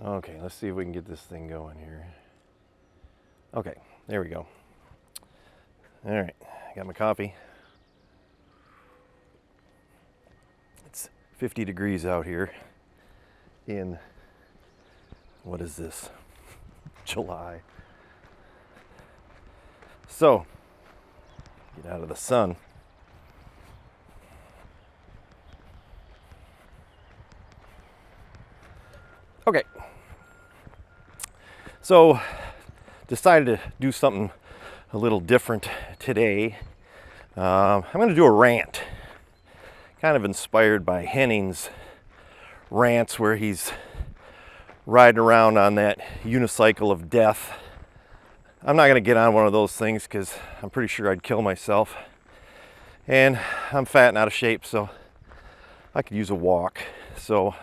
Okay, let's see if we can get this thing going here. Okay, there we go. All right, got my coffee. It's 50 degrees out here in, what is this, July. So, get out of the sun. Okay, so decided to do something a little different today. I'm going to do a rant, kind of inspired by Henning's rants where he's riding around on that unicycle of death. I'm not going to get on one of those things because I'm pretty sure I'd kill myself. And I'm fat and out of shape, so I could use a walk. So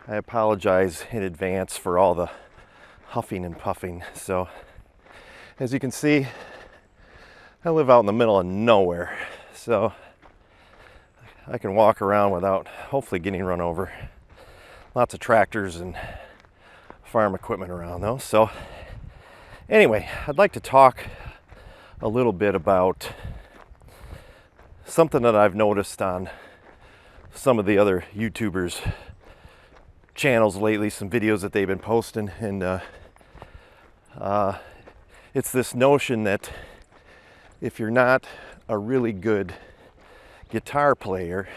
I apologize in advance for all the huffing and puffing. So as you can see, I live out in the middle of nowhere. So I can walk around without hopefully getting run over. Lots of tractors and farm equipment around though. So anyway, I'd like to talk a little bit about something that I've noticed on some of the other YouTubers' channels lately, some videos that they've been posting, and it's this notion that if you're not a really good guitar player,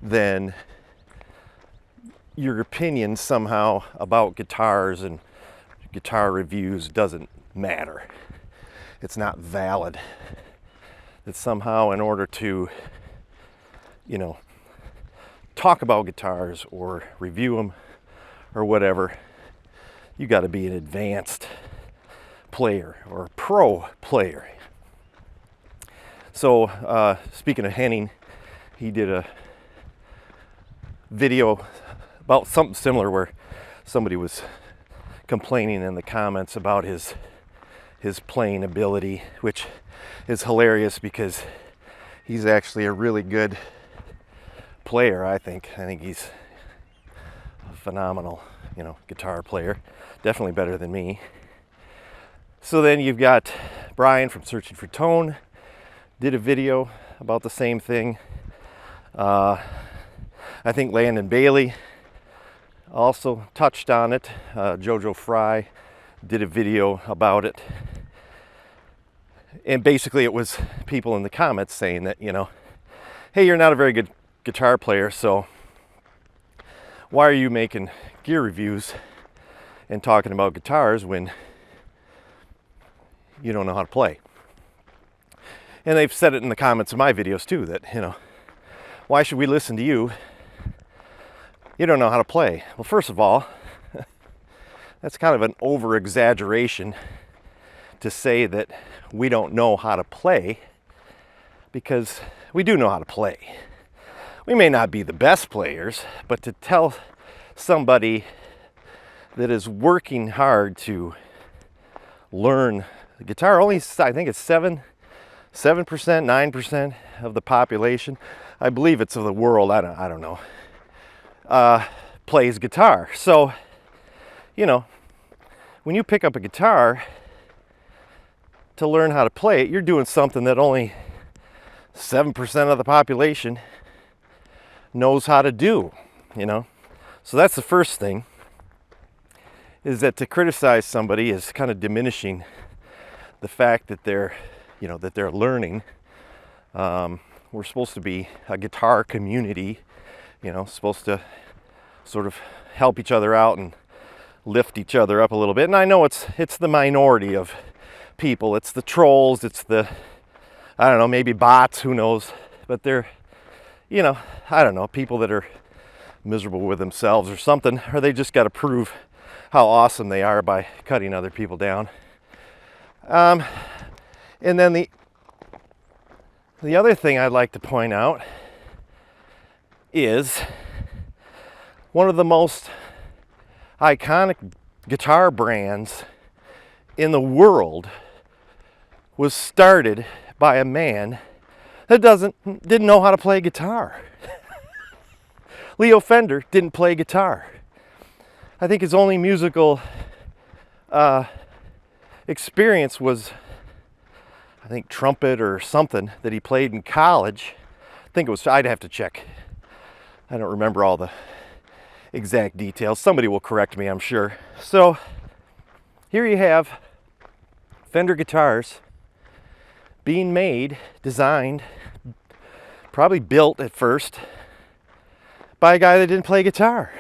then your opinion somehow about guitars and guitar reviews doesn't matter. It's not valid. That somehow in order to, talk about guitars or review them or whatever, you got to be an advanced player or a pro player. So speaking of Henning, he did a video about something similar where somebody was complaining in the comments about his playing ability, which is hilarious because he's actually a really good player. I think he's a phenomenal, guitar player, definitely better than me. So then you've got Brian from Searching for Tone, did a video about the same thing. I think Landon Bailey also touched on it. Jojo Fry did a video about it. And basically it was people in the comments saying that, hey, you're not a very good guitar player, so why are you making gear reviews and talking about guitars when you don't know how to play? And they've said it in the comments of my videos too, that, why should we listen to you? You don't know how to play. Well, first of all, that's kind of an over-exaggeration to say that we don't know how to play, because we do know how to play. We may not be the best players, but to tell somebody that is working hard to learn the guitar, only I think it's 7%, 9% of the population, I believe it's of the world, I don't know, plays guitar. So, when you pick up a guitar to learn how to play it, you're doing something that only 7% of the population knows how to do, So that's the first thing, is that to criticize somebody is kind of diminishing the fact that they're learning. We're supposed to be a guitar community, supposed to sort of help each other out and lift each other up a little bit. And I know it's the minority of people. It's the trolls, it's the, I don't know, maybe bots, who knows. But they're, I don't know, people that are miserable with themselves or something, or they just got to prove how awesome they are by cutting other people down. And then the other thing I'd like to point out is one of the most iconic guitar brands in the world was started by a man that didn't know how to play guitar. Leo Fender didn't play guitar. I think his only musical experience was, I think, trumpet or something that he played in college. I think it was, I'd have to check. I don't remember all the exact details. Somebody will correct me, I'm sure. So here you have Fender guitars being made, designed, probably built at first by a guy that didn't play guitar.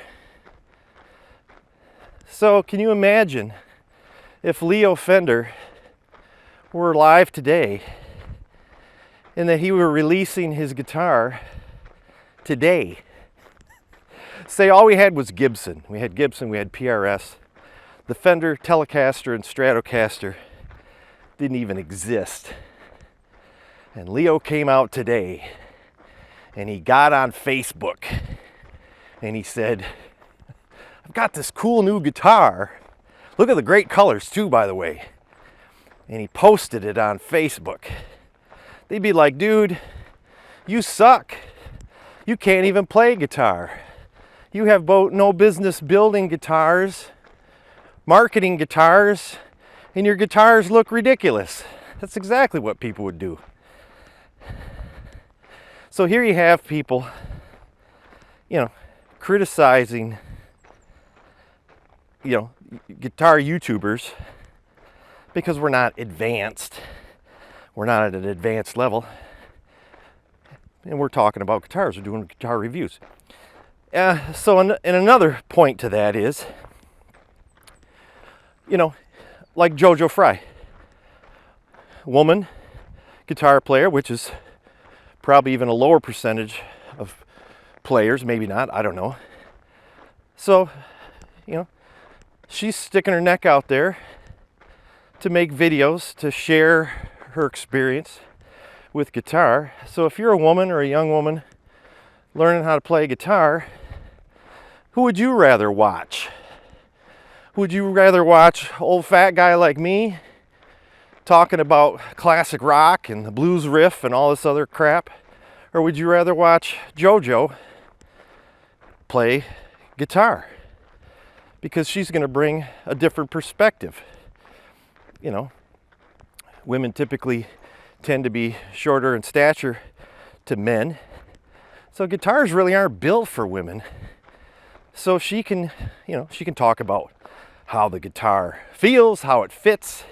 So can you imagine if Leo Fender were alive today and that he were releasing his guitar today? Say all we had was Gibson. We had Gibson, we had PRS. The Fender Telecaster and Stratocaster didn't even exist. And Leo came out today and he got on Facebook and he said, I've got this cool new guitar. Look at the great colors too, by the way. And he posted it on Facebook. They'd be like, dude, you suck. You can't even play guitar. You have no business building guitars, marketing guitars, and your guitars look ridiculous. That's exactly what people would do. So here you have people, criticizing, guitar YouTubers because we're not advanced. We're not at an advanced level. And we're talking about guitars. We're doing guitar reviews. So another point to that is, like Jojo Fry, woman guitar player, which is probably even a lower percentage of players, maybe not, I don't know. So, she's sticking her neck out there to make videos, to share her experience with guitar. So if you're a woman or a young woman learning how to play guitar, who would you rather watch? Would you rather watch old fat guy like me talking about classic rock and the blues riff and all this other crap? Or would you rather watch JoJo play guitar? Because she's going to bring a different perspective. Women typically tend to be shorter in stature to men. So guitars really aren't built for women. So she can talk about how the guitar feels, how it fits,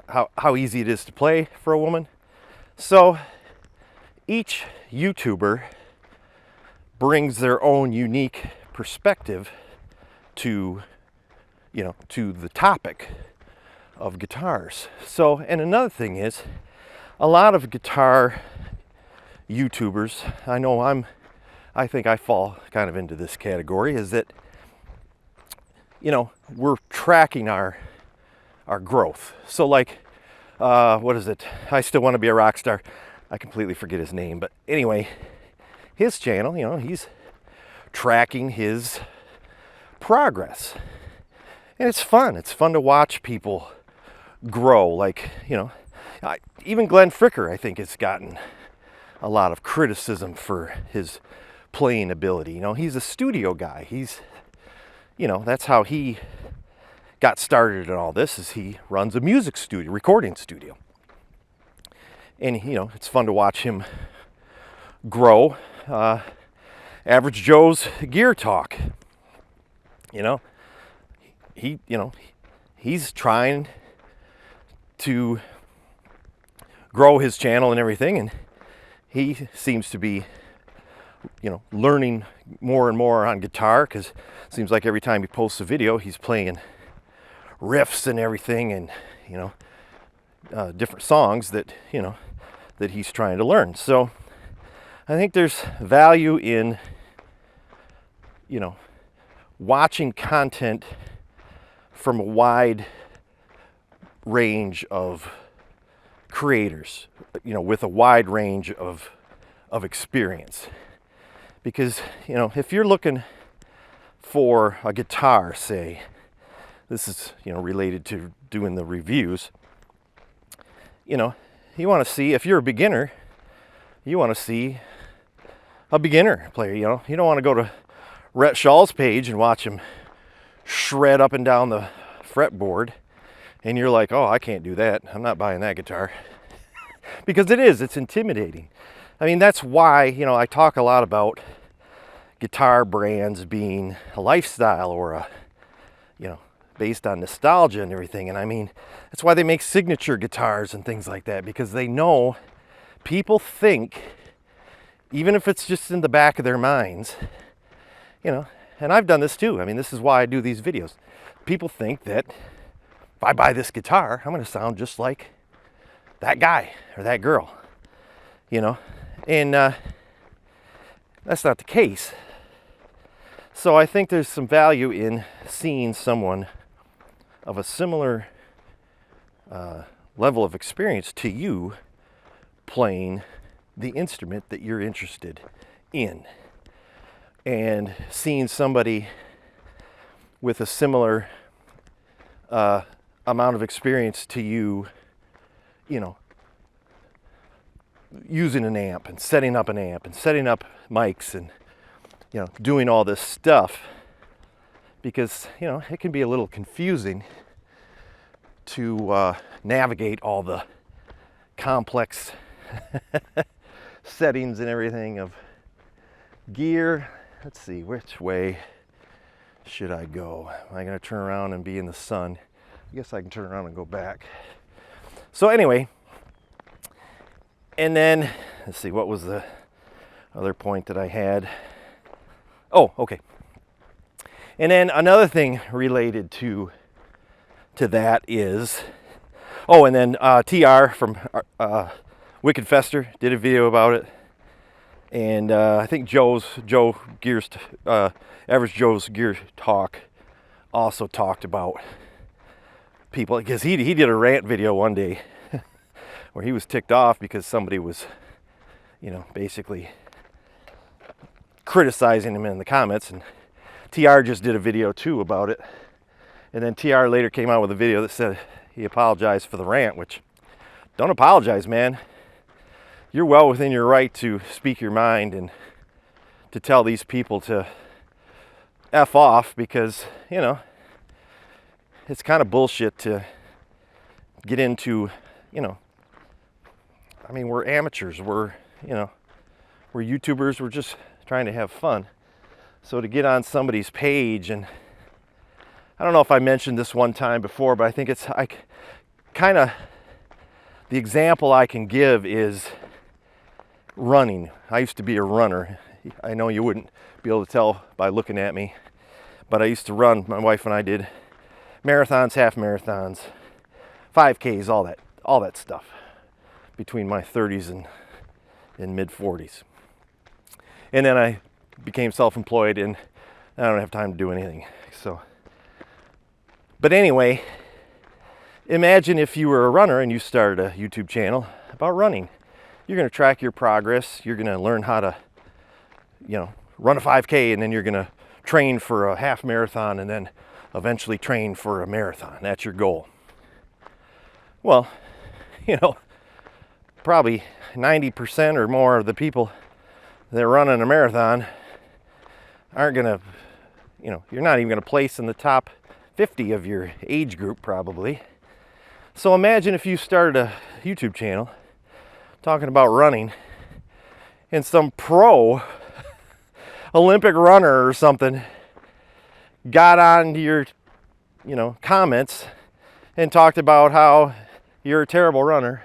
how easy it is to play for a woman. So each YouTuber brings their own unique perspective to the topic of guitars. So, and another thing is, a lot of guitar YouTubers, I think I fall kind of into this category, is that, we're tracking our growth. So like, what is it? I Still Want to Be a Rock Star. I completely forget his name, but anyway, his channel, he's tracking his progress. And it's fun. It's fun to watch people grow. Like, even Glenn Fricker, I think, has gotten a lot of criticism for his playing ability. He's a studio guy. He's, that's how he got started in all this, is he runs a music studio, recording studio. And, it's fun to watch him grow. Average Joe's Gear Talk. He's trying to grow his channel and everything, and he seems to be, learning more and more on guitar, because it seems like every time he posts a video, he's playing riffs and everything, and, different songs that, that he's trying to learn. So I think there's value in, watching content from a wide range of creators, with a wide range of experience. Because, if you're looking for a guitar, say, this is, related to doing the reviews, you want to see, if you're a beginner, you want to see a beginner player, you don't want to go to Rhett Shaw's page and watch him shred up and down the fretboard, and you're like, oh, I can't do that. I'm not buying that guitar. Because it's intimidating. I mean, that's why, I talk a lot about guitar brands being a lifestyle or a, based on nostalgia and everything. And I mean, that's why they make signature guitars and things like that, because they know people think, even if it's just in the back of their minds, and I've done this too. I mean, this is why I do these videos. People think that if I buy this guitar, I'm going to sound just like that guy or that girl, and that's not the case. So I think there's some value in seeing someone of a similar level of experience to you playing the instrument that you're interested in, and seeing somebody with a similar amount of experience to you, using an amp and setting up mics and doing all this stuff, because it can be a little confusing to navigate all the complex settings and everything of gear. Let's see, which way should I go? Am I going to turn around and be in the sun? I guess I can turn around and go back. So anyway, and then let's see, what was the other point that I had? Oh, okay. And then another thing related to that is, and then TR from Wicked Fester did a video about it, and I think Average Joe's Gear Talk also talked about people, because he did a rant video one day where he was ticked off because somebody was, basically criticizing him in the comments, and TR just did a video too about it. And then TR later came out with a video that said he apologized for the rant, which, don't apologize, man. You're well within your right to speak your mind and to tell these people to F off, because, it's kind of bullshit to get into, I mean, we're amateurs, we're YouTubers, we're just trying to have fun. So to get on somebody's page, and I don't know if I mentioned this one time before, but I think it's the example I can give is running. I used to be a runner. I know you wouldn't be able to tell by looking at me, but I used to run. My wife and I did marathons, half marathons, 5Ks, all that stuff between my 30s and mid 40s. And then I became self-employed, and I don't have time to do anything. So, but anyway, imagine if you were a runner and you started a YouTube channel about running. You're going to track your progress. You're going to learn how to, run a 5K, and then you're going to train for a half marathon, and then eventually train for a marathon. That's your goal. Well, probably 90% or more of the people that are running a marathon aren't going to, you're not even going to place in the top 50 of your age group probably. So imagine if you started a YouTube channel talking about running, and some pro Olympic runner or something got on your, comments and talked about how you're a terrible runner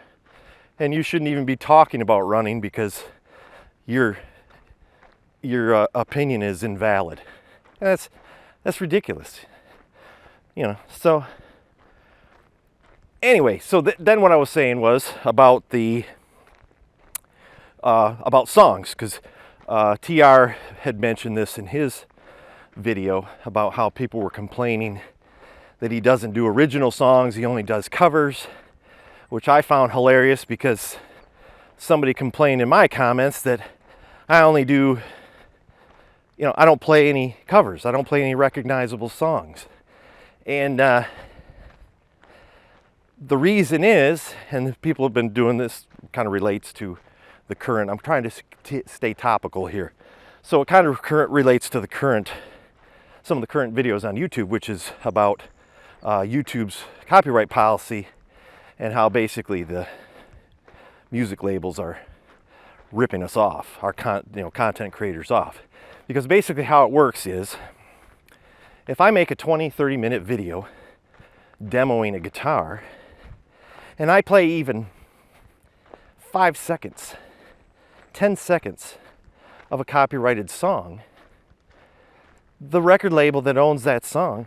and you shouldn't even be talking about running because your opinion is invalid. And that's ridiculous. So anyway, so then what I was saying was about about songs, because TR had mentioned this in his video about how people were complaining that he doesn't do original songs, he only does covers, which I found hilarious, because somebody complained in my comments that I only do, I don't play any covers, I don't play any recognizable songs. And the reason is, and people have been doing this, kind of relates to the current, I'm trying to stay topical here. So it kind of relates to some of the current videos on YouTube, which is about YouTube's copyright policy and how basically the music labels are ripping us off, our content creators off. Because basically how it works is, if I make a 20-30 minute video demoing a guitar, and I play even 5 seconds, 10 seconds of a copyrighted song, the record label that owns that song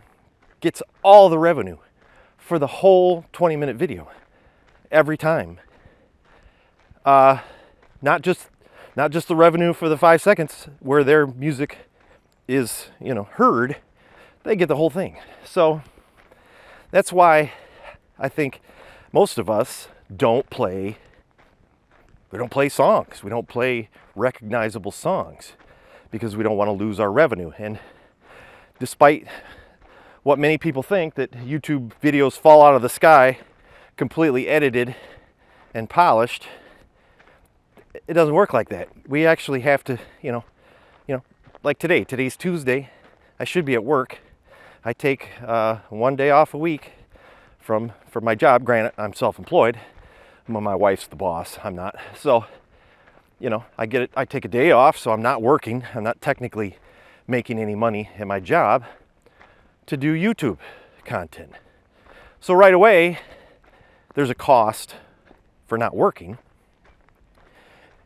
gets all the revenue for the whole 20-minute video every time. Not just the revenue for the 5 seconds where their music is, heard. They get the whole thing. So that's why I think most of us don't play songs. We don't play recognizable songs because we don't want to lose our revenue. And despite what many people think, that YouTube videos fall out of the sky completely edited and polished, it doesn't work like that. We actually have to, like today's Tuesday, I should be at work. I take 1 day off a week from my job. Granted, I'm self-employed. My wife's the boss. I'm not. So, I take a day off, so I'm not working. I'm not technically making any money in my job to do YouTube content. So right away, there's a cost for not working.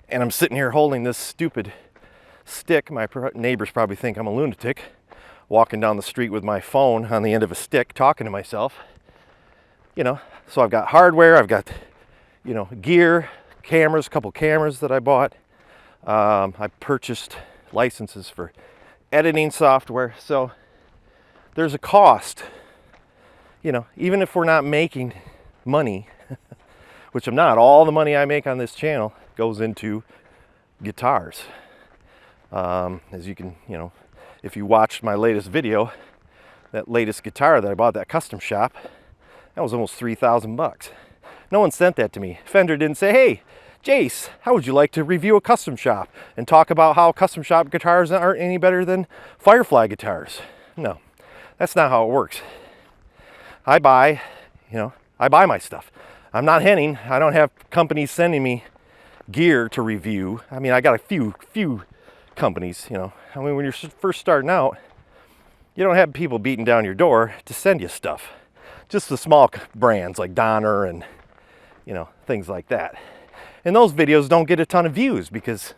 And I'm sitting here holding this stupid stick. My neighbors probably think I'm a lunatic, walking down the street with my phone on the end of a stick, talking to myself. So I've got hardware, I've got, gear, cameras, a couple cameras that I bought. I purchased licenses for editing software. So there's a cost, even if we're not making money, which I'm not. All the money I make on this channel goes into guitars. As you can, if you watched my latest video, that latest guitar that I bought at that custom shop, that was almost $3,000. No one sent that to me. Fender didn't say, hey, Jace, how would you like to review a custom shop and talk about how custom shop guitars aren't any better than Firefly guitars? No, that's not how it works. I buy my stuff. I'm not Henning. I don't have companies sending me gear to review. I mean, I got a few companies, when you're first starting out, you don't have people beating down your door to send you stuff. Just the small brands like Donner and, things like that. And those videos don't get a ton of views because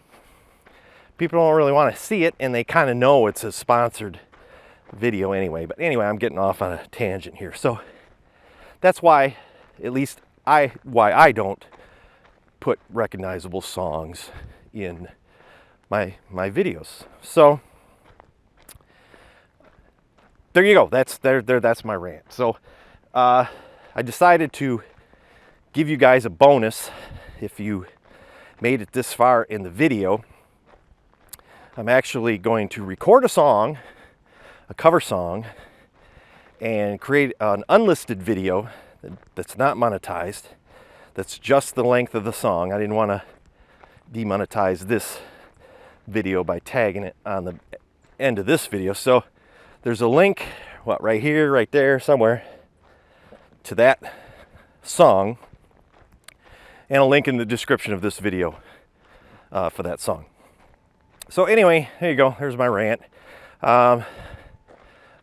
people don't really want to see it, and they kind of know it's a sponsored video anyway. But anyway, I'm getting off on a tangent here. So that's why, at least why I don't put recognizable songs in my videos. So there you go. That's my rant. So I decided to give you guys a bonus if you made it this far in the video. I'm actually going to record a song, a cover song, and create an unlisted video that's not monetized, that's just the length of the song. I didn't want to demonetize this video by tagging it on the end of this video. So there's a link, right here, right there, somewhere, to that song, and a link in the description of this video for that song. So anyway, there you go. There's my rant.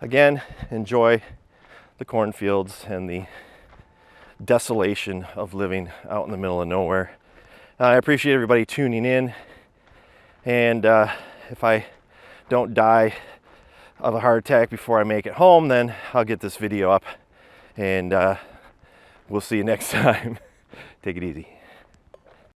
Again, enjoy the cornfields and the desolation of living out in the middle of nowhere. I appreciate everybody tuning in. And if I don't die of a heart attack before I make it home, then I'll get this video up. And we'll see you next time. Take it easy.